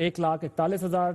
1,41,000।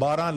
12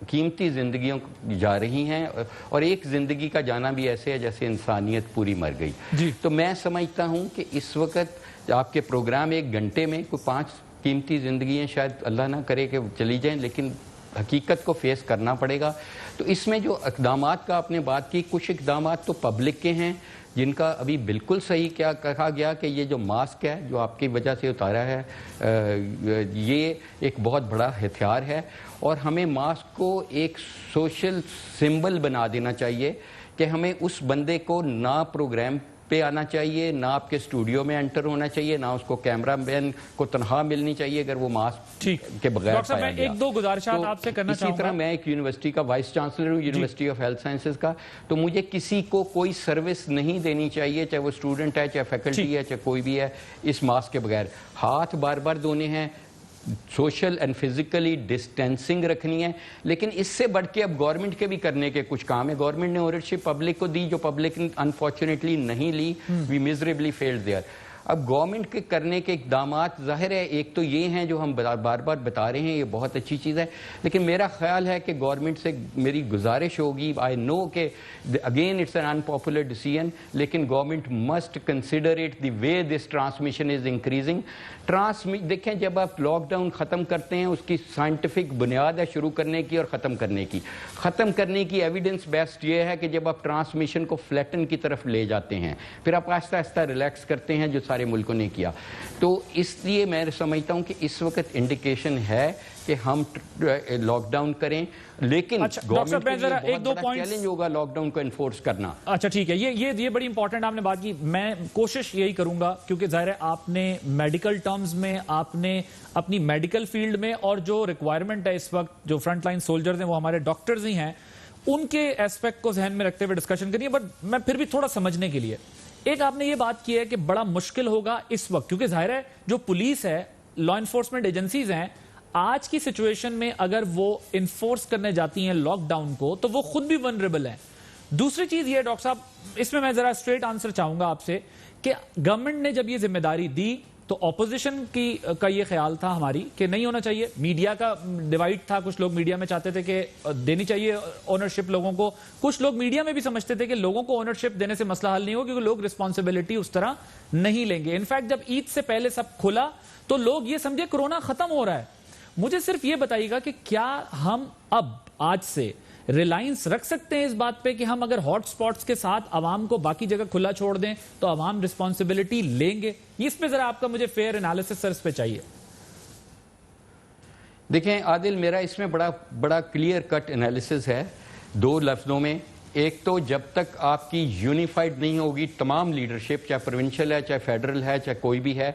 قیمتی زندگیوں جا رہی ہیں اور ایک زندگی کا جانا بھی ایسے ہے جیسے انسانیت پوری مر گئی. تو میں سمجھتا ہوں کہ اس وقت آپ کے پروگرام 1 گھنٹے میں کوئی 5 قیمتی زندگیاں شاید اللہ نہ کرے کہ چلی جائیں, لیکن حقیقت کو فیس کرنا پڑے گا. تو اس میں جو اقدامات کا آپ نے بات کی, کچھ اقدامات تو پبلک کے ہیں جن کا ابھی بالکل صحیح کیا کہا گیا کہ یہ جو ماسک ہے جو آپ کی وجہ سے اتارا ہے, یہ ایک بہت بڑا ہتھیار ہے اور ہمیں ماسک کو ایک سوشل سمبل بنا دینا چاہیے کہ ہمیں اس بندے کو نہ پروگرام پہ آنا چاہیے, نہ آپ کے اسٹوڈیو میں انٹر ہونا چاہیے, نہ اس کو کیمرہ مین کو تنخواہ ملنی چاہیے اگر وہ ماسک کے بغیر پایا گیا. 1-2 گزارشات آپ سے کرنا چاہوں گا. اسی طرح میں ایک یونیورسٹی کا وائس چانسلر ہوں, یونیورسٹی آف ہیلتھ سائنسز کا, تو مجھے کسی کو کوئی سروس نہیں دینی چاہیے, چاہے وہ اسٹوڈنٹ ہے, چاہے فیکلٹی ہے, چاہے کوئی بھی ہے, اس ماسک کے بغیر. ہاتھ بار بار دھونے ہیں, سوشل اینڈ فزیکلی ڈسٹینسنگ رکھنی ہے, لیکن اس سے بڑھ کے اب گورنمنٹ کے بھی کرنے کے کچھ کام ہے. گورنمنٹ نے اونرشپ پبلک کو دی جو پبلک نے انفارچونیٹلی نہیں لی. وی میزریبلی فیلڈ دیئر. اب گورنمنٹ کے کرنے کے اقدامات ظاہر ہے ایک تو یہ ہیں جو ہم بار بار بتا رہے ہیں, یہ بہت اچھی چیز ہے, لیکن میرا خیال ہے کہ گورنمنٹ سے میری گزارش ہوگی, آئی نو کہ اگین اٹس این انپاپولر ڈیسیژن, لیکن government must consider it the way this transmission is increasing. دیکھیں جب آپ لاک ڈاؤن ختم کرتے ہیں اس کی سائنٹیفک بنیاد ہے شروع کرنے کی اور ختم کرنے کی ایویڈنس بیسڈ یہ ہے کہ جب آپ ٹرانسمیشن کو فلیٹن کی طرف لے جاتے ہیں, پھر آپ آہستہ آہستہ ریلیکس کرتے ہیں, جو سارے ملکوں نے کیا. تو اس لیے میں سمجھتا ہوں کہ اس وقت انڈیکیشن ہے کہ ہم لاک ڈاؤن کریں, لیکن گورنمنٹ کے لیے بہت بڑا چیلنج ہوگا لاک ڈاؤن کو انفورس کرنا. اچھا ٹھیک ہے, یہ بڑی امپورٹنٹ آپ نے بات کی. میں کوشش یہی کروں گا کیونکہ ظاہر ہے آپ نے میڈیکل ٹرمز میں, آپ نے اپنی میڈیکل فیلڈ میں, اور جو ریکوائرمنٹ ہے اس وقت جو فرنٹ لائن سولجرز ہیں وہ ہمارے ڈاکٹرز ہی ہیں, ان کے ایسپیکٹ کو ذہن میں رکھتے ہوئے ڈسکشن کرنی ہے. بٹ میں پھر بھی تھوڑا سمجھنے کے لیے, ایک آپ نے یہ بات کی ہے کہ بڑا مشکل ہوگا اس وقت کیونکہ ظاہر ہے جو پولیس ہے, لا انفورسمنٹ ایجنسیز ہیں, آج کی سچویشن میں اگر وہ انفورس کرنے جاتی ہیں لاک ڈاؤن کو تو وہ خود بھی ونریبل ہیں. دوسری چیز یہ ڈاکٹر صاحب, اس میں ذرا اسٹریٹ آنسر چاہوں گا آپ سے کہ گورنمنٹ نے جب یہ ذمہ داری دی تو اپوزیشن کا یہ خیال تھا ہماری کہ نہیں ہونا چاہیے. میڈیا کا ڈیوائیڈ تھا, کچھ لوگ میڈیا میں چاہتے تھے کہ دینی چاہیے اونرشپ لوگوں کو, کچھ لوگ میڈیا میں بھی سمجھتے تھے کہ لوگوں کو اونرشپ دینے سے مسئلہ حل نہیں ہوگا کیونکہ لوگ رسپانسبلٹی اس طرح نہیں لیں گے. انفیکٹ جب عید سے پہلے سب کھلا تو لوگ یہ سمجھے کرونا ختم ہو رہا ہے. مجھے صرف یہ بتائیے گا کہ کیا ہم اب آج سے ریلائنس رکھ سکتے ہیں اس بات پہ کہ ہم اگر ہاٹ سپاٹس کے ساتھ عوام کو باقی جگہ کھلا چھوڑ دیں تو عوام رسپانسبلٹی لیں گے؟ اس پہ ذرا آپ کا مجھے فیئر انالیسس سر اس پہ چاہیے. دیکھیں عادل, میرا اس میں بڑا کلیئر کٹ انالیسس ہے 2 لفظوں میں. ایک تو جب تک آپ کی یونیفائڈ نہیں ہوگی تمام لیڈرشپ, چاہے پروونشل ہے, چاہے فیڈرل ہے, چاہے کوئی بھی ہے,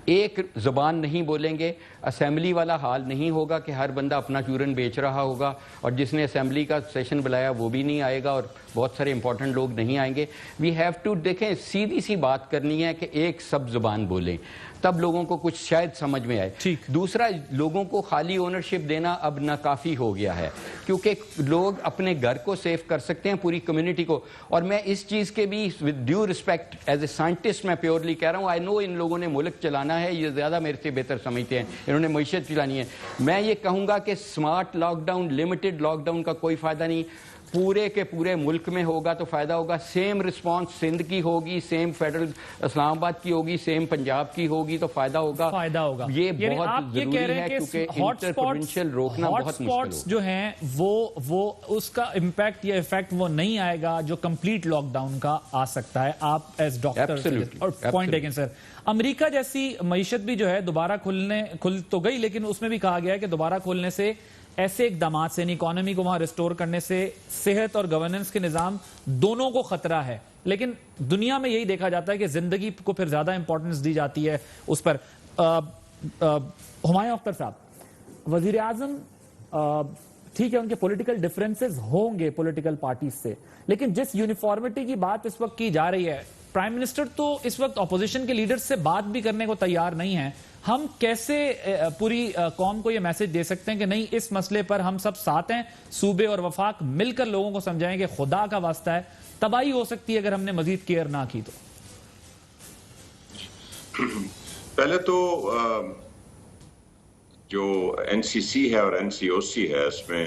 ایک زبان نہیں بولیں گے, اسمبلی والا حال نہیں ہوگا کہ ہر بندہ اپنا چورن بیچ رہا ہوگا اور جس نے اسمبلی کا سیشن بلایا وہ بھی نہیں آئے گا اور بہت سارے امپورٹنٹ لوگ نہیں آئیں گے. وی ہیو ٹو, دیکھیں سیدھی سی بات کرنی ہے کہ ایک سب زبان بولیں تب لوگوں کو کچھ شاید سمجھ میں آئے. دوسرا, لوگوں کو خالی اونرشپ دینا اب ناکافی ہو گیا ہے کیونکہ لوگ اپنے گھر کو سیف کر سکتے ہیں, پوری کمیونٹی کو. اور میں اس چیز کے بھی with due respect as a scientist میں پیورلی کہہ رہا ہوں, آئی نو ان لوگوں نے ملک چلانا ہے, یہ زیادہ میرے سے بہتر سمجھتے ہیں, انہوں نے معیشت چلانی ہے. میں یہ کہوں گا کہ smart lockdown, limited lockdown کا کوئی فائدہ نہیں, پورے کے پورے ملک میں ہوگا تو فائدہ ہوگا. سیم رسپانس سندھ کی ہوگی, سیم فیڈرل اسلام آباد کی ہوگی, سیم پنجاب کی ہوگی تو فائدہ ہوگا. یہ بہت ضروری ہے کیونکہ انٹر پروونشل روکنا بہت مشکل ہوگا. جو ہیں وہ اس کا امپیکٹ یا افیکٹ وہ نہیں آئے گا جو کمپلیٹ لاک ڈاؤن کا آ سکتا ہے. آپ ایز ڈاکٹر, اور پوائنٹ ٹیکن سر, امریکہ جیسی معیشت بھی جو ہے دوبارہ کھل تو گئی, لیکن اس میں بھی کہا گیا ہے کہ دوبارہ کھولنے سے ایسے اقدامات سے, اکانومی کو وہاں ریسٹور کرنے سے صحت اور گورننس کے نظام دونوں کو خطرہ ہے. لیکن دنیا میں یہی دیکھا جاتا ہے کہ زندگی کو پھر زیادہ امپورٹنس دی جاتی ہے اس پر. ہمایوں اختر صاحب, وزیر اعظم ٹھیک ہے ان کے پولیٹیکل ڈیفرنسز ہوں گے پولیٹیکل پارٹیز سے, لیکن جس یونیفارمٹی کی بات اس وقت کی جا رہی ہے, پرائم منسٹر تو اس وقت اپوزیشن کے لیڈر سے بات بھی کرنے کو تیار نہیں ہیں. ہم کیسے پوری قوم کو یہ میسج دے سکتے ہیں کہ نہیں اس مسئلے پر ہم سب ساتھ ہیں, صوبے اور وفاق مل کر لوگوں کو سمجھائیں کہ خدا کا واسطہ ہے, تباہی ہو سکتی ہے اگر ہم نے مزید کیئر نہ کی تو؟ پہلے تو جو این سی سی ہے اور این سی او سی ہے, اس میں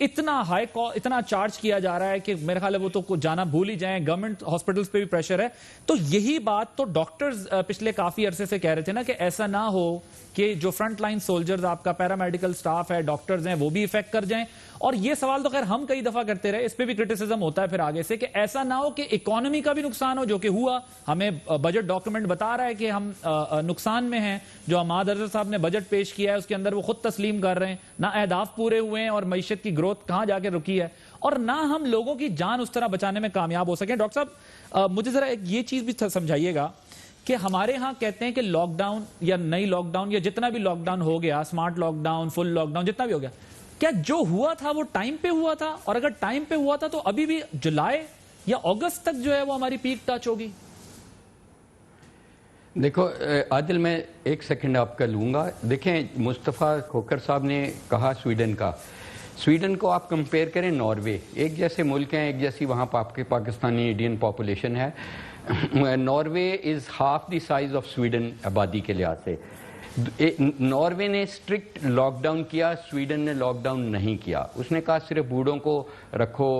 اتنا چارج کیا جا رہا ہے کہ میرے خیال ہے وہ تو جانا بھول ہی جائیں. گورنمنٹ ہاسپٹلز پہ بھی پریشر ہے. تو یہی بات تو ڈاکٹرز پچھلے کافی عرصے سے کہہ رہے تھے نا کہ ایسا نہ ہو کہ جو فرنٹ لائن سولجرز آپ کا پیرامیڈیکل سٹاف ہے, ڈاکٹرز ہیں, وہ بھی افیکٹ کر جائیں. اور یہ سوال تو خیر ہم کئی دفعہ کرتے رہے, اس پہ بھی کرٹیسزم ہوتا ہے پھر آگے سے کہ ایسا نہ ہو کہ اکانومی کا بھی نقصان ہو, جو کہ ہوا. ہمیں بجٹ ڈاکومنٹ بتا رہا ہے کہ ہم نقصان میں ہیں. جو عماد ارضر صاحب نے بجٹ پیش کیا ہے اس کے اندر وہ خود تسلیم کر رہے ہیں نہ اہداف پورے ہوئے ہیں اور معیشت کی گروتھ کہاں جا کے رکی ہے, اور نہ ہم لوگوں کی جان اس طرح بچانے میں کامیاب ہو سکیں. ڈاکٹر صاحب مجھے ذرا یہ چیز بھی سمجھائیے گا کہ ہمارے ہاں کہتے ہیں کہ لاک ڈاؤن یا نئی لاک ڈاؤن یا جتنا بھی لاک ڈاؤن ہو گیا, اسمارٹ لاک ڈاؤن, فل لاک ڈاؤن, جتنا بھی ہو گیا, کیا جو ہوا تھا وہ ٹائم پہ ہوا تھا؟ اور اگر ٹائم پہ ہوا تھا تو ابھی بھی جولائی یا اگست تک جو ہے وہ ہماری پیک ٹچ ہوگی. دیکھو عادل, میں ایک سیکنڈ آپ کا لوں گا. دیکھیں مصطفیٰ کھوکھر صاحب نے کہا سویڈن کو آپ کمپیئر کریں ناروے, ایک جیسے ملک ہیں, ایک جیسی وہاں آپ کے پاکستانی انڈین پاپولیشن ہے. Norway is half the size of Sweden آبادی کے لحاظ سے. ناروے نے اسٹرکٹ لاک ڈاؤن کیا, سویڈن نے لاک ڈاؤن نہیں کیا. اس نے کہا صرف بوڑھوں کو رکھو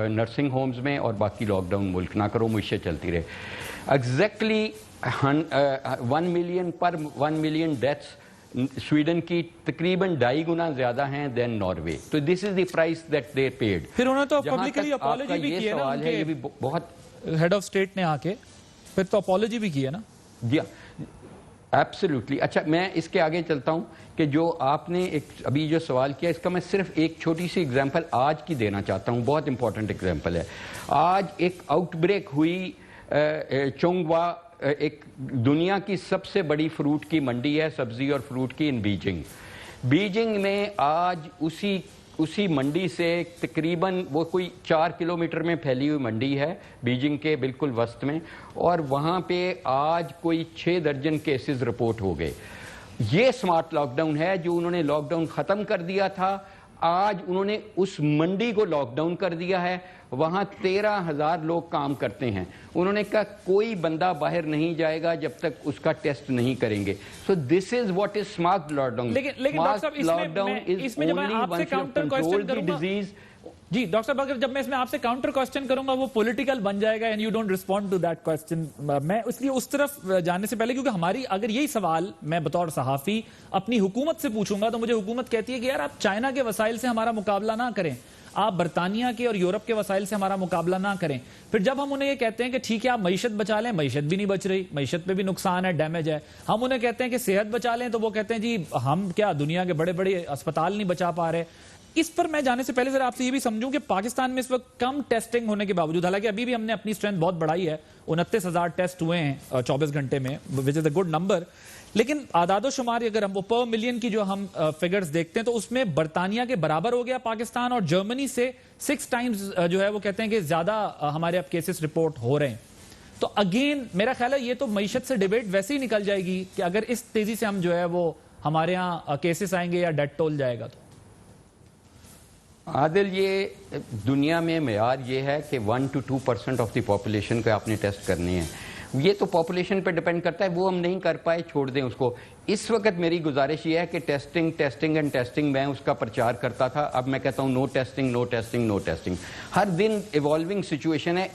نرسنگ ہومز میں اور باقی لاک ڈاؤن ملک نہ کرو, معیشت چلتی رہے. ایگزیکٹلی 1 ملین ڈیتھس سویڈن کی تقریباً 2.5 گنا زیادہ ہیں دین ناروے. تو this is the price that they paid. پھر انہوں نے تو پبلکلی اپالوجی بھی کی ہے نا, سوال ہے یہ بھی بہت ہیڈ آف اسٹیٹ نے آ کے پھر تو اپالوجی بھی کی ہے نا. جی ایبسلیوٹلی. اچھا میں اس کے آگے چلتا ہوں کہ جو آپ نے ابھی جو سوال کیا اس کا میں صرف ایک چھوٹی سی اگزامپل آج کی دینا چاہتا ہوں, بہت امپورٹنٹ اگزامپل ہے. آج ایک آؤٹ بریک ہوئی چونگوا, ایک دنیا کی سب سے بڑی فروٹ کی منڈی ہے, سبزی اور فروٹ کی, ان بیجنگ میں آج اسی منڈی سے تقریباً وہ کوئی 4 کلومیٹر میں پھیلی ہوئی منڈی ہے بیجنگ کے بالکل وسط میں, اور وہاں پہ آج کوئی 6 درجن کیسز رپورٹ ہو گئے. یہ سمارٹ لاک ڈاؤن ہے جو انہوں نے لاک ڈاؤن ختم کر دیا تھا. آج انہوں نے اس منڈی کو لاک ڈاؤن کر دیا ہے. وہاں 13,000 لوگ کام کرتے ہیں. انہوں نے کہا کوئی بندہ باہر نہیں جائے گا جب تک اس کا ٹیسٹ نہیں کریں گے. So this is what is smart lockdown. Lockdown is only once you control the disease. جی ڈاکٹر صاحب, اگر جب میں اس میں آپ سے کاؤنٹر کوسچن کروں گا وہ پولیٹیکل بن جائے گا and you don't respond to that question. میں اس لیے اس طرف جانے سے پہلے, کیونکہ ہماری اگر یہی سوال میں بطور صحافی اپنی حکومت سے پوچھوں گا تو مجھے حکومت کہتی ہے کہ یار آپ چائنا کے وسائل سے ہمارا مقابلہ نہ کریں, آپ برطانیہ کے اور یورپ کے وسائل سے ہمارا مقابلہ نہ کریں. پھر جب ہم انہیں یہ کہتے ہیں کہ ٹھیک ہے آپ معیشت بچا لیں, معیشت بھی نہیں بچ رہی, معیشت پہ بھی نقصان ہے, ڈیمیج ہے. ہم انہیں کہتے ہیں کہ صحت بچا لیں تو وہ کہتے ہیں جی ہم کیا دنیا کے بڑے بڑے اسپتال نہیں بچا پا رہے. اس پر میں جانے سے پہلے ذرا آپ سے یہ بھی سمجھوں کہ پاکستان میں اس وقت کم ٹیسٹنگ ہونے کے باوجود, حالانکہ ابھی بھی ہم نے اپنی اسٹرینتھ بہت بڑھائی ہے, 29,000 ٹیسٹ ہوئے ہیں 24 گھنٹے میں, وچ از اے گڈ نمبر. لیکن اعداد و شمار اگر ہم پر ملین کی جو ہم فگرز دیکھتے ہیں تو اس میں برطانیہ کے برابر ہو گیا پاکستان, اور جرمنی سے 6 ٹائمز جو ہے وہ کہتے ہیں کہ زیادہ ہمارے اب کیسز رپورٹ ہو رہے ہیں. تو اگین میرا خیال ہے یہ تو معیشت سے ڈیبیٹ ویسے ہی نکل جائے گی کہ اگر اس تیزی سے ہم جو ہے وہ ہمارے ہاں کیسز آئیں گے یا ڈیتھ ٹول جائے گا. تو عادل, یہ دنیا میں معیار یہ ہے کہ 1 to 2% آف دی پاپولیشن کو آپ نے ٹیسٹ کرنی ہے. یہ تو پاپولیشن پہ ڈیپینڈ کرتا ہے, وہ ہم نہیں کر پائے, چھوڑ دیں اس کو. اس وقت میری گزارش یہ ہے کہ ٹیسٹنگ اینڈ ٹیسٹنگ, میں اس کا پرچار کرتا تھا, اب میں کہتا ہوں نو ٹیسٹنگ. ہر دن ایوالونگ سچویشن ہے.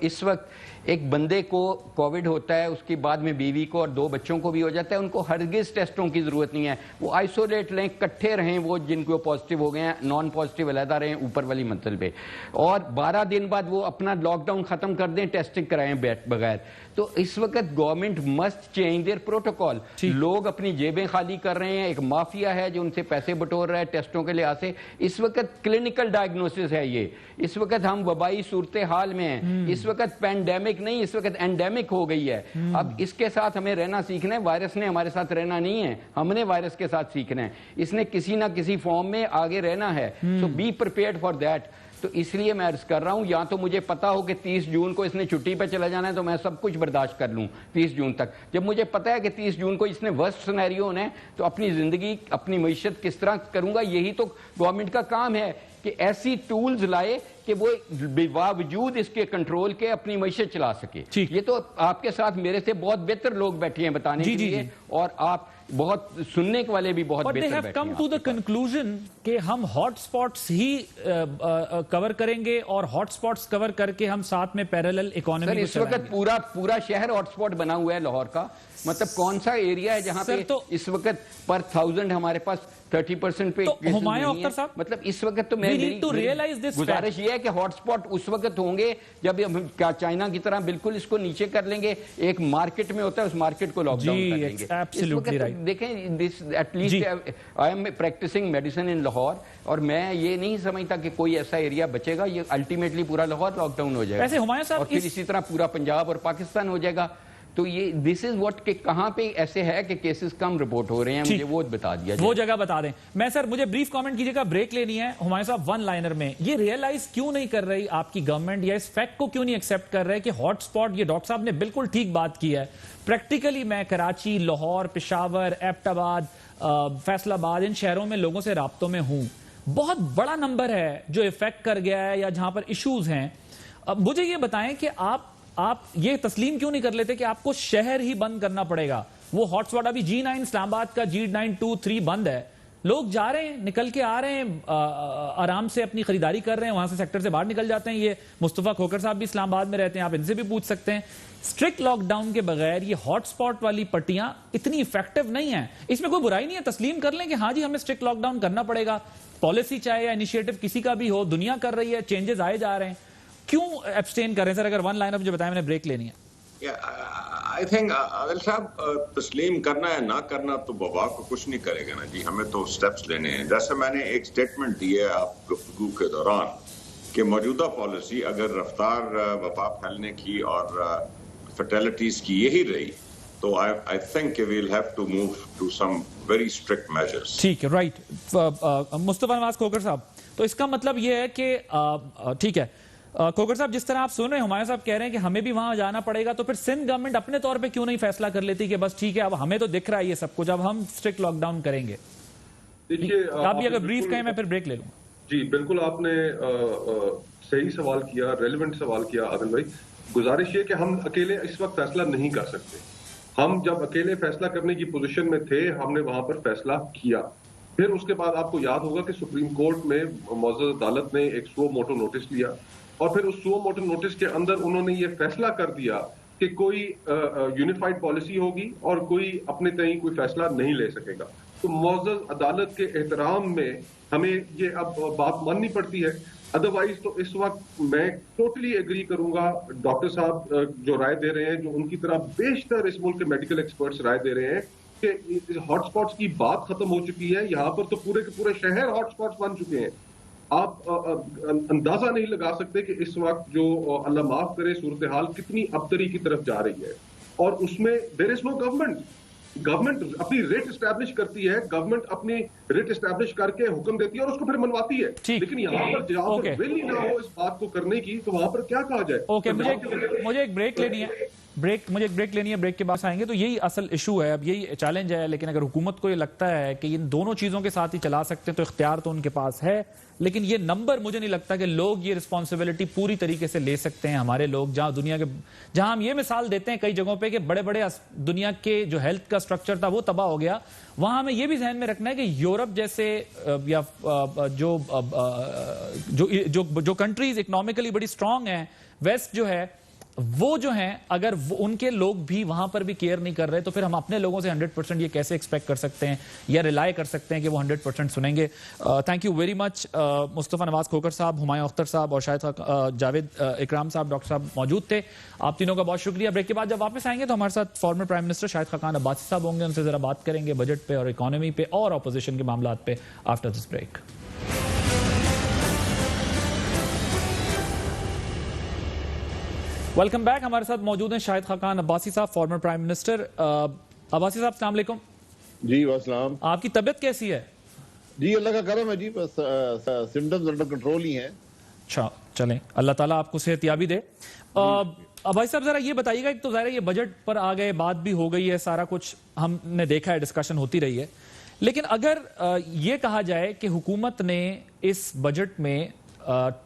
اس وقت ایک بندے کو کووڈ ہوتا ہے, اس کے بعد میں بیوی کو اور 2 بچوں کو بھی ہو جاتا ہے, ان کو ہرگز ٹیسٹوں کی ضرورت نہیں ہے. وہ آئسولیٹ لیں, کٹھے رہیں, وہ جن کو پازیٹیو ہو گئے ہیں, نان پازیٹیو علیحدہ رہیں اوپر والی منزل پہ, اور 12 دن بعد وہ اپنا لاک ڈاؤن ختم کر دیں, ٹیسٹنگ کرائیں بغیر. تو اس وقت government must change their protocol. لوگ اپنی جیبیں خالی کر رہے ہیں, ایک مافیا ہے جو ان سے پیسے بٹور رہا ہے ٹیسٹوں کے لحاظ سے. اس وقت کلینکل ڈائگنوسس ہے یہ. اس وقت ہم وبائی صورتحال میں ہیں, اس وقت پینڈیمک نہیں, اس وقت اینڈیمک ہو گئی ہے. اب اس کے ساتھ ہمیں رہنا سیکھنا ہے. وائرس نے ہمارے ساتھ رہنا نہیں ہے, ہم نے وائرس کے ساتھ سیکھنا ہے. اس نے کسی نہ کسی فارم میں آگے رہنا ہے. سو بی پریپیئرڈ فار دیٹ. تو اس لیے میں عرض کر رہا ہوں, یا تو مجھے پتا ہو کہ 30 جون کو اس نے چھٹی پہ چلا جانا ہے تو میں سب کچھ برداشت کر لوں 30 جون تک. جب مجھے پتا ہے کہ 30 جون کو اس نے ورسٹ سینیریو ہونا ہے تو اپنی زندگی, اپنی معیشت کس طرح کروں گا. یہی تو گورنمنٹ کا کام ہے کہ ایسی ٹولز لائے کہ وہ باوجود اس کے کنٹرول کے اپنی معیشت چلا سکے. یہ تو آپ کے ساتھ میرے سے بہت بہتر لوگ بیٹھے ہیں بتانے کے لیے, اور آپ بہت سننے والے بھی بہت بہتر بیٹھے ہیں. But they have come to the conclusion کہ ہم ہاٹ سپاٹس ہی کور کریں گے, اور ہاٹ سپاٹس کور کر کے ہم ساتھ میں پیرالل اکانومی کو چلائیں گے. اس وقت پورا شہر ہاٹ سپاٹ بنا ہوا ہے لاہور کا. مطلب کون سا ایریا ہے جہاں پہ اس وقت پر 1000 ہمارے پاس 30% پہ ہمایوں اختر صاحب, مطلب اس وقت تو میری گزارش یہ ہے کہ ہاٹ سپاٹ اس وقت ہوں گے جب ہم چائنا کی طرح بالکل اس کو نیچے کر لیں گے. ایک مارکیٹ میں ہوتا ہے, اس مارکیٹ کو لاک ڈاؤن کر لیں گے. اس وقت دیکھیں, at least I am practicing medicine in Lahore, اور میں یہ نہیں سمجھتا کہ کوئی ایسا ایریا بچے گا. یہ الٹیمیٹلی پورا لاہور لاک ڈاؤن ہو جائے گا, اور پھر اسی طرح پورا پنجاب اور پاکستان ہو جائے گا. تو یہ دس از واٹ کہ کہاں پہ ایسے ہے کہ کیسز کم رپورٹ ہو رہے ہیں, مجھے وہ بتا دیا جائے. وہ جگہ بتا دیں. میں سر مجھے بریف کامنٹ کیجئے گا, بریک لینی ہے. ہمایوں صاحب ون لائنر میں یہ ریئلائز کیوں نہیں کر رہی آپ کی گورنمنٹ, یا اس فیکٹ کو کیوں نہیں ایکسیپٹ کر رہے کہ ہاٹ سپاٹ, یہ ڈاکٹر صاحب نے بالکل ٹھیک بات کی ہے. پریکٹیکلی میں کراچی, لاہور, پشاور, ایبٹ آباد, فیصل آباد, ان شہروں میں لوگوں سے رابطوں میں ہوں. بہت بڑا نمبر ہے جو افیکٹ کر گیا ہے یا جہاں پر ایشوز ہیں. مجھے یہ بتائیں کہ آپ یہ تسلیم کیوں نہیں کر لیتے کہ آپ کو شہر ہی بند کرنا پڑے گا؟ وہ ہاٹ سپاٹ ابھی G9 اسلام آباد کا G9 2 3 بند ہے, لوگ جا رہے ہیں, نکل کے آ رہے ہیں, آرام سے اپنی خریداری کر رہے ہیں, وہاں سے سیکٹر سے باہر نکل جاتے ہیں. یہ مصطفیٰ کھوکر صاحب بھی اسلام آباد میں رہتے ہیں, آپ ان سے بھی پوچھ سکتے ہیں. اسٹرکٹ لاک ڈاؤن کے بغیر یہ ہاٹ سپاٹ والی پٹیاں اتنی افیکٹو نہیں ہیں. اس میں کوئی برائی نہیں ہے, تسلیم کر لیں کہ ہاں جی ہمیں اسٹرکٹ لاک ڈاؤن کرنا پڑے گا. پالیسی چاہے یا انیشیٹو کسی کا بھی ہو, دنیا کر رہی ہے, چینجز آئے جا رہے ہیں, کیوں ایبسٹین کر رہے ہیں سر؟ اگر ون لائن اپ مجھے بتائیں, میں نے بریک لینی ہے. آئی تھنک عادل صاحب, تسلیم کرنا ہے نہ کرنا تو وبا کو کچھ نہیں کرے گا نا جی. ہمیں تو سٹیپس لینے ہیں. جیسے میں نے ایک سٹیٹمنٹ دی ہے آپ گفتگو کے دوران کہ موجودہ پالیسی اگر رفتار وبا پھیلنے کی اور فرٹیلٹیز کی یہی رہی تو I think we'll have to move to some very strict measures. ٹھیک ہے, رائٹ. مصطفیٰ نواز کھوکر صاحب, تو اس کا مطلب یہ ہے کہ ٹھیک ہے کھوکر صاحب, جس طرح آپ سن رہے ہیں, ہمایوں صاحب کہہ رہے ہیں کہ ہمیں بھی وہاں جانا پڑے گا, تو پھر سندھ گورنمنٹ اپنے طور پہ کیوں نہیں فیصلہ کر لیتی کہ بس ٹھیک ہے اب ہمیں تو دکھ رہا ہے یہ سب کچھ, اب ہم اسٹرکٹ لاک ڈاؤن کریں گے؟ آپ بھی اگر بریف کہیں, میں پھر بریک لے لوں. جی بالکل, آپ نے صحیح سوال کیا, ریلیونٹ سوال کیا عادل بھائی. گزارش یہ کہ ہم اکیلے اس وقت فیصلہ نہیں کر سکتے. ہم جب اکیلے فیصلہ کرنے کی پوزیشن میں تھے, ہم نے وہاں پر فیصلہ کیا. پھر اس کے بعد آپ کو یاد ہوگا کہ سپریم کورٹ میں معزز عدالت نے ایک سو موٹو نوٹس لیا, اور پھر اس سو موٹو نوٹس کے اندر انہوں نے یہ فیصلہ کر دیا کہ کوئی یونیفائڈ پالیسی ہوگی اور کوئی اپنے تئیں کوئی فیصلہ نہیں لے سکے گا. تو معزز عدالت کے احترام میں ہمیں یہ اب بات ماننی پڑتی ہے. ادروائز تو اس وقت میں ٹوٹلی ایگری کروں گا ڈاکٹر صاحب جو رائے دے رہے ہیں, جو ان کی طرح بیشتر اس ملک کے میڈیکل ایکسپرٹس رائے دے رہے ہیں کہ ہاٹ سپاٹس کی بات ختم ہو چکی ہے. یہاں پر تو پورے کے پورے شہر ہاٹ سپاٹس بن چکے ہیں. آپ اندازہ نہیں لگا سکتے کہ اس وقت جو اللہ معاف کرے صورتحال کتنی ابتری کی طرف جا رہی ہے, اور اس میں دیر از نو گورنمنٹ اپنی ریٹ اسٹیبلش کرتی ہے, گورنمنٹ اپنی ریٹ اسٹیبلش کر کے حکم دیتی ہے اور اس کو پھر منواتی ہے. لیکن یہاں پر جہاں پر ویل ہی نہ ہو اس بات کو کرنے کی, تو وہاں پر کیا کہا جائے. اوکے, مجھے ایک بریک لینی ہے. مجھے ایک بریک لینی ہے, بریک کے بعد آئیں گے. تو یہی اصل ایشو ہے, اب یہی چیلنج ہے. لیکن اگر حکومت کو یہ لگتا ہے کہ ان دونوں چیزوں کے ساتھ ہی چلا سکتے ہیں تو اختیار تو ان کے پاس ہے, لیکن یہ نمبر مجھے نہیں لگتا کہ لوگ یہ رسپانسبلٹی پوری طریقے سے لے سکتے ہیں. ہمارے لوگ جہاں ہم یہ مثال دیتے ہیں کئی جگہوں پہ کہ بڑے بڑے دنیا کے جو ہیلتھ کا سٹرکچر تھا وہ تباہ ہو گیا, وہاں ہمیں یہ بھی ذہن میں رکھنا ہے کہ یورپ جیسے یا جو کنٹریز اکنامکلی بڑی سٹرونگ ہیں, ویسٹ جو ہے, وہ جو ہیں اگر ان کے لوگ بھی وہاں پر بھی کیئر نہیں کر رہے, تو پھر ہم اپنے لوگوں سے 100% یہ کیسے ایکسپیکٹ کر سکتے ہیں یا ریلائی کر سکتے ہیں کہ وہ 100% سنیں گے. Thank you very much. Mustafa Nawaz Khokhar sahib, Humayun Akhtar صاحب اور شاہد جاوید اکرام صاحب, ڈاکٹر صاحب موجود تھے. آپ تینوں کا بہت شکریہ. بریک کے بعد جب واپس آئیں گے تو ہمارے ساتھ former prime minister Shahid Khaqan Abbasi صاحب ہوں گے, ان سے ذرا بات کریں گے بجٹ پہ اور اکانومی پہ اور اپوزیشن کے معاملات پہ after this break. Welcome back. ہمارے ساتھ موجود ہیں شاہد خاقان عباسی صاحب, فارمر پرائم منسٹر. عباسی صاحب السلام علیکم. جی والسلام. آپ کی طبیعت کیسی ہے؟ جی اللہ کا کرم ہے جی, بس سمٹمز انڈر کنٹرول ہی ہیں. اچھا چلیں, اللہ تعالیٰ آپ کو صحت یابی دے. عباسی صاحب ذرا یہ بتائیے گا, ایک تو ظاہر ہے یہ بجٹ پر آ گئے, بات بھی ہو گئی ہے, سارا کچھ ہم نے دیکھا ہے, ڈسکشن ہوتی رہی ہے, لیکن اگر یہ کہا جائے کہ حکومت نے اس بجٹ میں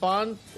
5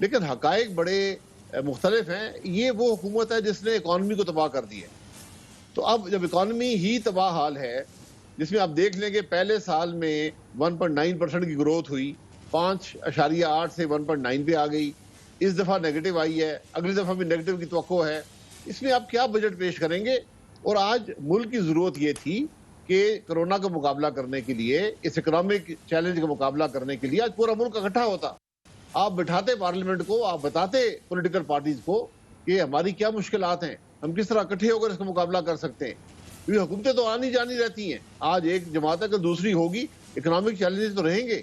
لیکن حقائق بڑے مختلف ہیں. یہ وہ حکومت ہے جس نے اکانومی کو تباہ کر دی ہے. تو اب جب اکانومی ہی تباہ حال ہے، جس میں آپ دیکھ لیں کہ پہلے سال میں 1.9% کی گروتھ ہوئی، 5.8 سے 1.9 پہ آ گئی. اس دفعہ نیگیٹو آئی ہے، اگلی دفعہ بھی نیگیٹو کی توقع ہے. اس میں آپ کیا بجٹ پیش کریں گے؟ اور آج ملک کی ضرورت یہ تھی کہ کرونا کا مقابلہ کرنے کے لیے، اس اکنامک چیلنج کا مقابلہ کرنے کے لیے آج پورا ملک اکٹھا ہوتا. آپ بٹھاتے پارلیمنٹ کو، آپ بتاتے پولیٹیکل پارٹیز کو کہ ہماری کیا مشکلات ہیں، ہم کس طرح اکٹھے ہو کر اس کا مقابلہ کر سکتے ہیں. کیونکہ حکومتیں تو آنی جانی رہتی ہیں، آج ایک جماعت ہے کہ دوسری ہوگی، اکنامک چیلنجز تو رہیں گے.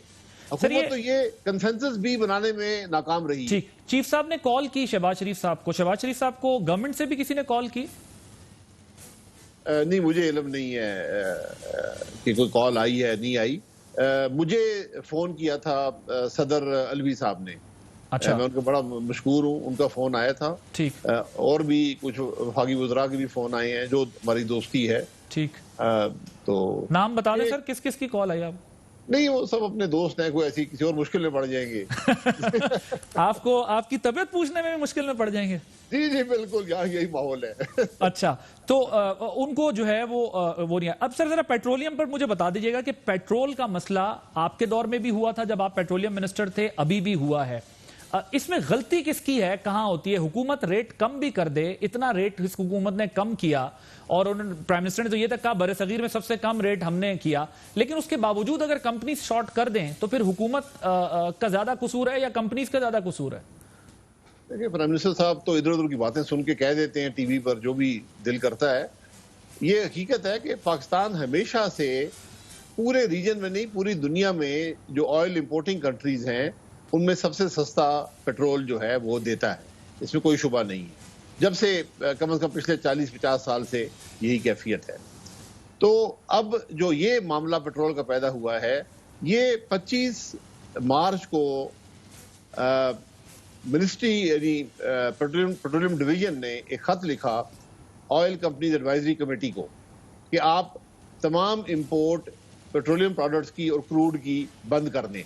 حکومت تو یہ کنسنسس بھی بنانے میں ناکام رہی. ٹھیک، چیف صاحب نے کال کی شہباز شریف صاحب کو. شہباز شریف صاحب کو گورنمنٹ سے بھی کسی نے کال کی؟ نہیں، مجھے علم نہیں ہے کہ کوئی کال آئی ہے نہیں آئی. مجھے فون کیا تھا صدر علوی صاحب نے. اچھا، میں ان کا بڑا مشکور ہوں، ان کا فون آیا تھا. ٹھیک. اور بھی کچھ وفاقی وزراء کے بھی فون آئے ہیں جو ہماری دوستی ہے. ٹھیک، تو نام بتا دیں سر، کس کس کی کال آئی؟ آپ نہیں، وہ سب اپنے دوست ہیں، کوئی ایسی کسی اور مشکل میں پڑ جائیں گے. آپ کو آپ کی طبیعت پوچھنے میں بھی مشکل میں پڑ جائیں گے؟ جی جی بالکل، یہاں یہی ماحول ہے. اچھا، تو ان کو جو ہے وہ نہیں ہے. اب سر ذرا پیٹرولیم پر مجھے بتا دیجیے گا کہ پیٹرول کا مسئلہ آپ کے دور میں بھی ہوا تھا جب آپ پیٹرولیم منسٹر تھے، ابھی بھی ہوا ہے. اس میں غلطی کس کی ہے، کہاں ہوتی ہے؟ حکومت ریٹ کم بھی کر دے، اتنا ریٹ اس حکومت نے کم کیا، اور پرائم منسٹر نے تو یہ تک کہا بر صغیر میں سب سے کم ریٹ ہم نے کیا، لیکن اس کے باوجود اگر کمپنیز شارٹ کر دیں تو پھر حکومت کا زیادہ قصور ہے یا کمپنیز کا زیادہ قصور ہے؟ دیکھیں، پرائم منسٹر صاحب تو ادھر ادھر کی باتیں سن کے کہہ دیتے ہیں ٹی وی پر جو بھی دل کرتا ہے. یہ حقیقت ہے کہ پاکستان ہمیشہ سے پورے ریجن میں نہیں، پوری دنیا میں جو آئل امپورٹنگ کنٹریز ہیں ان میں سب سے سستا پیٹرول جو ہے وہ دیتا ہے. اس میں کوئی شبہ نہیں ہے. جب سے کم از کم پچھلے 40-50 سال سے یہی کیفیت ہے. تو اب جو یہ معاملہ پیٹرول کا پیدا ہوا ہے، یہ 25 مارچ کو منسٹری یعنی پیٹرولیم ڈویژن نے ایک خط لکھا آئل کمپنیز ایڈوائزری کمیٹی کو کہ آپ تمام امپورٹ پیٹرولیم پروڈکٹس کی اور کروڈ کی بند کر دیں.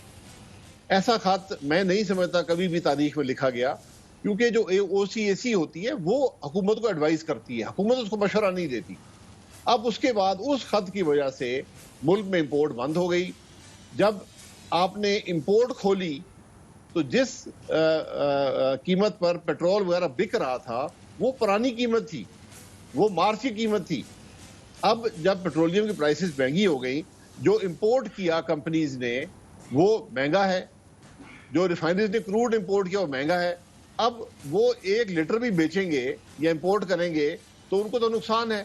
ایسا خط میں نہیں سمجھتا کبھی بھی تاریخ میں لکھا گیا، کیونکہ جو او سی اے سی ہوتی ہے وہ حکومت کو ایڈوائز کرتی ہے، حکومت اس کو مشورہ نہیں دیتی. اب اس کے بعد اس خط کی وجہ سے ملک میں امپورٹ بند ہو گئی. جب آپ نے امپورٹ کھولی تو جس قیمت پر پیٹرول وغیرہ بک رہا تھا وہ پرانی قیمت تھی، وہ مارچ کی قیمت تھی. اب جب پیٹرولیم کی پرائسز مہنگی ہو گئی، جو امپورٹ کیا کمپنیز نے وہ مہنگا ہے، جو ریفائنریز نے کروڈ امپورٹ کیا وہ مہنگا ہے. اب وہ 1 لیٹر بھی بیچیں گے یا امپورٹ کریں گے تو ان کو تو نقصان ہے.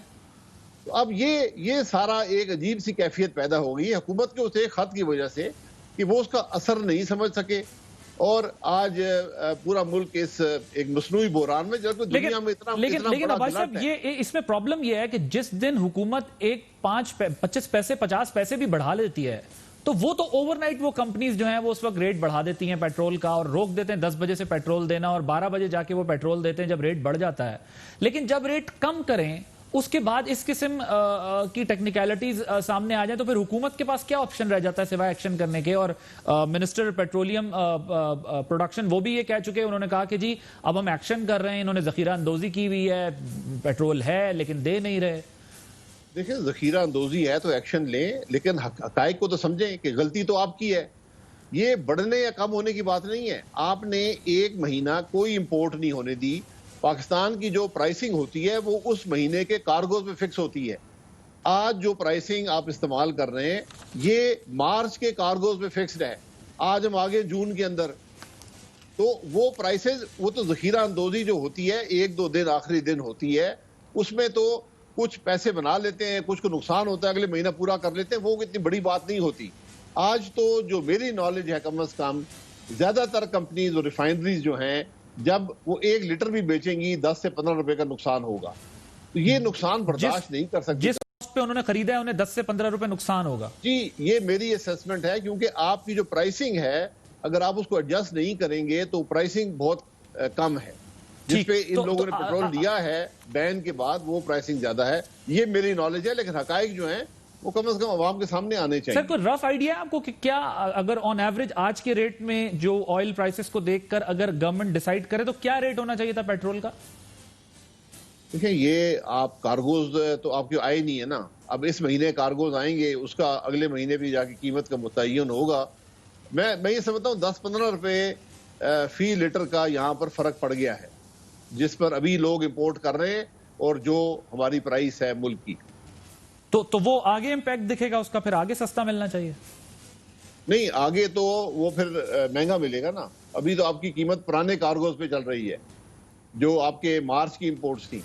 تو اب یہ سارا ایک عجیب سی کیفیت پیدا ہو گئی حکومت کے اس ایک خط کی وجہ سے کہ وہ اس کا اثر نہیں سمجھ سکے، اور آج پورا ملک اس ایک مصنوعی بحران میں جب دنیا میں لیکن عباس صاحب، یہ اس میں پرابلم یہ ہے کہ جس دن حکومت ایک 25 پیسے 50 پیسے بھی بڑھا لیتی ہے تو وہ تو اوور نائٹ وہ کمپنیز جو ہیں وہ اس وقت ریٹ بڑھا دیتی ہیں پیٹرول کا، اور روک دیتے ہیں 10 بجے سے پیٹرول دینا، اور 12 بجے جا کے وہ پیٹرول دیتے ہیں جب ریٹ بڑھ جاتا ہے. لیکن جب ریٹ کم کریں اس کے بعد اس قسم کی ٹیکنیکلٹیز سامنے آ جائیں تو پھر حکومت کے پاس کیا آپشن رہ جاتا ہے سوائے ایکشن کرنے کے؟ اور منسٹر پیٹرولیم پروڈکشن وہ بھی یہ کہہ چکے، انہوں نے کہا کہ جی اب ہم ایکشن کر رہے ہیں، انہوں نے ذخیرہ اندوزی کی ہوئی ہے، پیٹرول ہے لیکن دے نہیں رہے. دیکھیں، ذخیرہ اندوزی ہے تو ایکشن لیں، لیکن حقائق کو تو سمجھیں کہ غلطی تو آپ کی ہے. یہ بڑھنے یا کم ہونے کی بات نہیں ہے. آپ نے 1 مہینہ کوئی امپورٹ نہیں ہونے دی. پاکستان کی جو پرائسنگ ہوتی ہے وہ اس مہینے کے کارگوز پہ فکس ہوتی ہے. آج جو پرائسنگ آپ استعمال کر رہے ہیں یہ مارچ کے کارگوز پہ فکسڈ ہے. آج ہم آگے جون کے اندر، تو وہ پرائسز، وہ تو ذخیرہ اندوزی جو ہوتی ہے 1-2 دن آخری دن ہوتی ہے، اس میں تو کچھ پیسے بنا لیتے ہیں، کچھ کو نقصان ہوتا ہے، اگلے مہینہ پورا کر لیتے ہیں، وہ اتنی بڑی بات نہیں ہوتی. آج تو جو میری نالج ہے کم از کم، زیادہ تر کمپنیز اور ریفائنریز جو ہیں جب وہ 1 لیٹر بھی بیچیں گی 10 سے 15 روپے کا نقصان ہوگا. تو یہ نقصان برداشت نہیں کر سکتی. جس کاسٹ پہ انہوں نے خریدا ہے انہیں 10 سے 15 روپے نقصان ہوگا. جی، یہ میری اسیسمنٹ ہے، کیونکہ آپ کی جو پرائسنگ ہے اگر آپ اس کو ایڈجسٹ نہیں کریں گے تو پرائسنگ بہت کم ہے. جس پہ ان لوگوں نے پیٹرول لیا ہے بین کے بعد وہ پرائسنگ زیادہ ہے. یہ میری نالج ہے، لیکن حقائق جو ہیں وہ کم از کم عوام کے سامنے آنے سر چاہیے. کوئی رف آئیڈیا ہے آپ کو کہ کیا اگر آن ایوریج آج کے ریٹ میں جو آئل پرائسز کو دیکھ کر اگر گورنمنٹ ڈیسائیڈ کرے تو کیا ریٹ ہونا چاہیے تھا پیٹرول کا؟ دیکھیں یہ آپ کارگوز تو آپ کے آئے نہیں ہے نا. اب اس مہینے کارگوز آئیں گے, اس کا اگلے مہینے بھی جا کے قیمت کا متعین ہوگا. میں یہ سمجھتا ہوں 10-15 روپے فی لیٹر کا یہاں پر فرق پڑ گیا ہے, جس پر ابھی لوگ امپورٹ کر رہے ہیں اور جو ہماری پرائس ہے ملک کی. تو وہ آگے امپیکٹ دکھے گا اس کا, پھر آگے سستا ملنا چاہیے. نہیں, آگے تو وہ پھر مہنگا ملے گا نا. ابھی تو آپ کی قیمت پرانے کارگوز پہ چل رہی ہے جو آپ کے مارچ کی امپورٹس تھیں.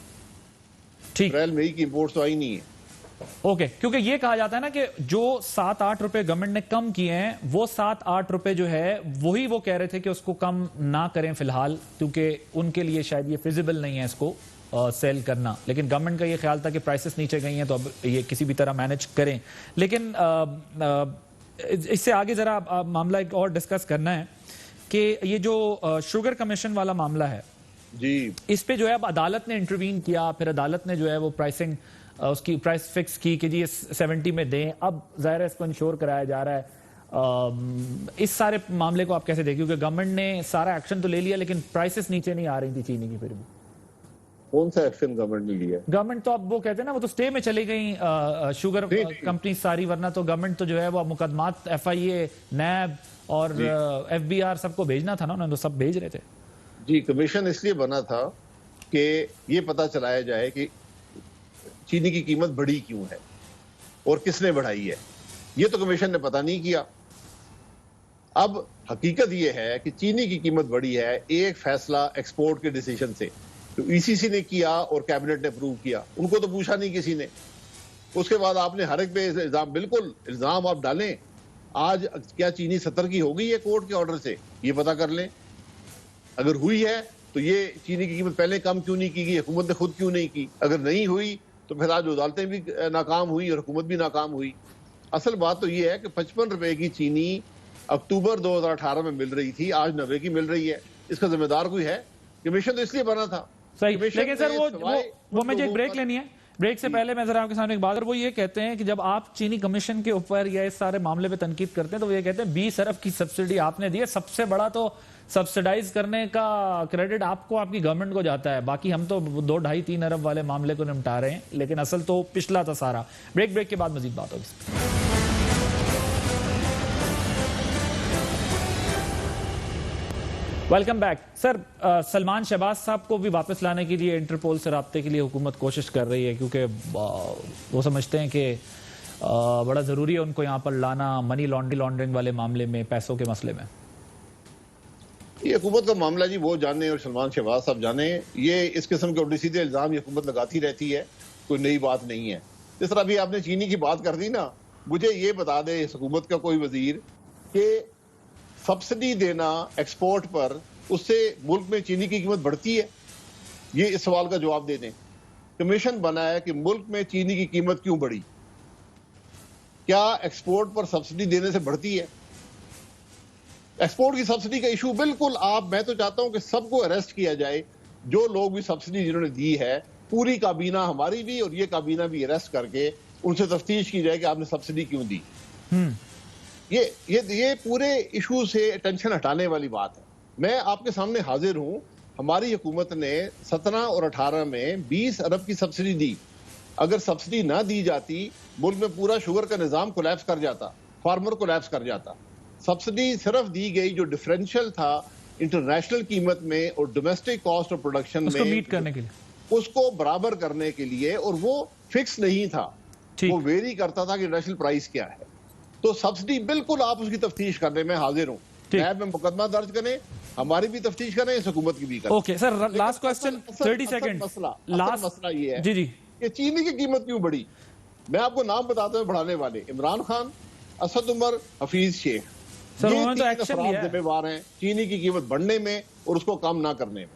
ٹھیک, اپریل مئی کی امپورٹس تو آئی نہیں ہے. اوکے, کیونکہ یہ کہا جاتا ہے نا کہ جو 7-8 روپے گورنمنٹ نے کم کیے ہیں وہ 7-8 روپے جو ہے وہی وہ کہہ رہے تھے کہ اس کو کم نہ کریں فی الحال, کیونکہ ان کے لیے شاید یہ فیزیبل نہیں ہے اس کو سیل کرنا. لیکن گورنمنٹ کا یہ خیال تھا کہ پرائسز نیچے گئی ہیں تو اب یہ کسی بھی طرح مینج کریں. لیکن اس سے آگے ذرا معاملہ ایک اور ڈسکس کرنا ہے کہ یہ جو شوگر کمیشن والا معاملہ ہے جی, اس پہ جو ہے اب عدالت نے انٹروین کیا, پھر عدالت نے جو ہے وہ پرائسنگ اس کی پرائس فکس کی کہ جی 70 میں دیں. اب ظاہر ہے اس کو انشور کرایا جا رہا ہے. اس سارے معاملے کو آپ کیسے دیکھیں, کیونکہ گورنمنٹ نے سارا ایکشن تو لے لیا لیکن پرائسز نیچے نہیں آ رہی تھی چینی کی. پھر بھی کون سا ایکشن گورنمنٹ نے لیا؟ گورنمنٹ تو اب وہ کہتے ہیں نا وہ تو سٹے میں چلی گئی شوگر کمپنی ساری, ورنہ تو گورنمنٹ تو جو ہے وہ مقدمات FIA, نیب اور FBR سب کو بھیجنا تھا نا, انہوں نے تو سب بھیج رہے تھے. جی, کمیشن اس لیے بنا تھا کہ یہ پتا چلایا جائے کہ چینی کی قیمت بڑھی کیوں ہے اور کس نے بڑھائی ہے. یہ تو کمیشن نے پتا نہیں کیا. اب حقیقت یہ ہے کہ چینی کی قیمت بڑھی ہے ایک فیصلہ ایکسپورٹ کے ڈیسیجن سے, تو ECC نے کیا اور کیبنٹ نے اپروو کیا. ان کو تو پوچھا نہیں کسی نے. اس کے بعد آپ نے ہر ایک پہ الزام, بالکل الزام آپ ڈالیں. آج کیا چینی 70 کی ہو گئی ہے کورٹ کے آرڈر سے, یہ پتا کر لیں. اگر ہوئی ہے تو یہ چینی کی قیمت پہلے کم کیوں نہیں کی گئی, حکومت نے خود کیوں نہیں کی؟ اگر نہیں ہوئی تو پھر آج عدالتیں بھی ناکام ہوئی اور حکومت بھی ناکام ہوئی. اصل بات تو یہ ہے کہ 55 روپے کی چینی اکتوبر 2018 میں مل رہی تھی, آج 90 کی مل رہی ہے. اس کا ذمہ دار کوئی ہے؟ کمیشن تو اس لیے بنا تھا. صحیح, لیکن سر وہ مجھے ایک بریک لینی ہے. بریک سے پہلے میں ذرا آپ کے سامنے ایک بات, وہ یہ کہتے ہیں کہ جب آپ چینی کمیشن کے اوپر یا اس سارے معاملے پہ تنقید کرتے ہیں تو وہ یہ کہتے ہیں 20 ارب کی سبسڈی آپ نے دی ہے, سب سے بڑا تو سبسڈائز کرنے کا کریڈٹ آپ کو, آپ کی گورنمنٹ کو جاتا ہے, باقی ہم تو 2-2.5-3 ارب والے معاملے کو نمٹا رہے ہیں, لیکن اصل تو پچھلا تھا سارا. بریک کے بعد مزید بات ہوگی. Welcome back. Sir, Salman Shahbaz sahib کو بھی واپس لانے کے لیے انٹرپول سے رابطے کے لیے حکومت کوشش کر رہی ہے, کیونکہ وہ سمجھتے ہیں کہ بڑا ضروری ہے ان کو یہاں پر لانا منی لانڈرنگ والے معاملے میں, پیسوں کے مسئلے میں. یہ حکومت کا معاملہ جی وہ جانے اور سلمان شہباز صاحب جانے. یہ اس قسم کے الٹے سیدھے الزام یہ حکومت لگاتی رہتی ہے, کوئی نئی بات نہیں ہے. جس طرح بھی آپ نے چینی کی بات کر دی نا, مجھے یہ بتا دے اس حکومت کا کوئی وزیر کہ سبسڈی دینا ایکسپورٹ پر, اس سے ملک میں چینی کی قیمت بڑھتی ہے؟ یہ اس سوال کا جواب دے دیں. کمیشن بنا ہے کہ ملک میں چینی کی قیمت کیوں بڑھی, کیا ایکسپورٹ پر سبسڈی دینے سے بڑھتی ہے؟ ایکسپورٹ کی سبسڈی کا ایشو بالکل میں تو چاہتا ہوں کہ سب کو اریسٹ کیا جائے, جو لوگ بھی سبسڈی جنہوں نے دی ہے, پوری کابینہ ہماری بھی اور یہ کابینہ بھی اریسٹ کر کے ان سے تفتیش کی جائے کہ آپ نے سبسڈی کیوں دی. یہ پورے ایشو سے ٹینشن ہٹانے والی بات ہے. میں آپ کے سامنے حاضر ہوں, ہماری حکومت نے 17 اور 18 میں 20 ارب کی سبسڈی دی. اگر سبسڈی نہ دی جاتی ملک میں پورا شوگر کا نظام کولیپس کر جاتا, فارمر کولیپس کر جاتا. سبسڈی صرف دی گئی جو ڈیفرنشل تھا انٹرنیشنل قیمت میں اور ڈومیسٹک کاسٹ آف پروڈکشن میں, میٹ کرنے کے لیے, اس کو برابر کرنے کے لیے, اور وہ فکس نہیں تھا, وہ ویری کرتا تھا کہ انٹرنیشنل پرائس کیا ہے. تو سبسڈی بالکل آپ اس کی تفتیش کرنے میں حاضر ہوں, نیب میں مقدمہ درج کریں, ہماری بھی تفتیش کریں, اس حکومت کی بھی کریں. Okay sir, last question 30 second. مسئلہ یہ ہے جی کہ چینی کی قیمت کیوں بڑھی. میں آپ کو نام بتاتا ہوں بڑھانے والے, عمران خان, اسد عمر, حفیظ شیخ. سر انہوں نے تو ایکشن لیا ہے, ذمہ دار ہیں چینی کی قیمت بڑھنے میں اور اس کو کم نہ کرنے میں.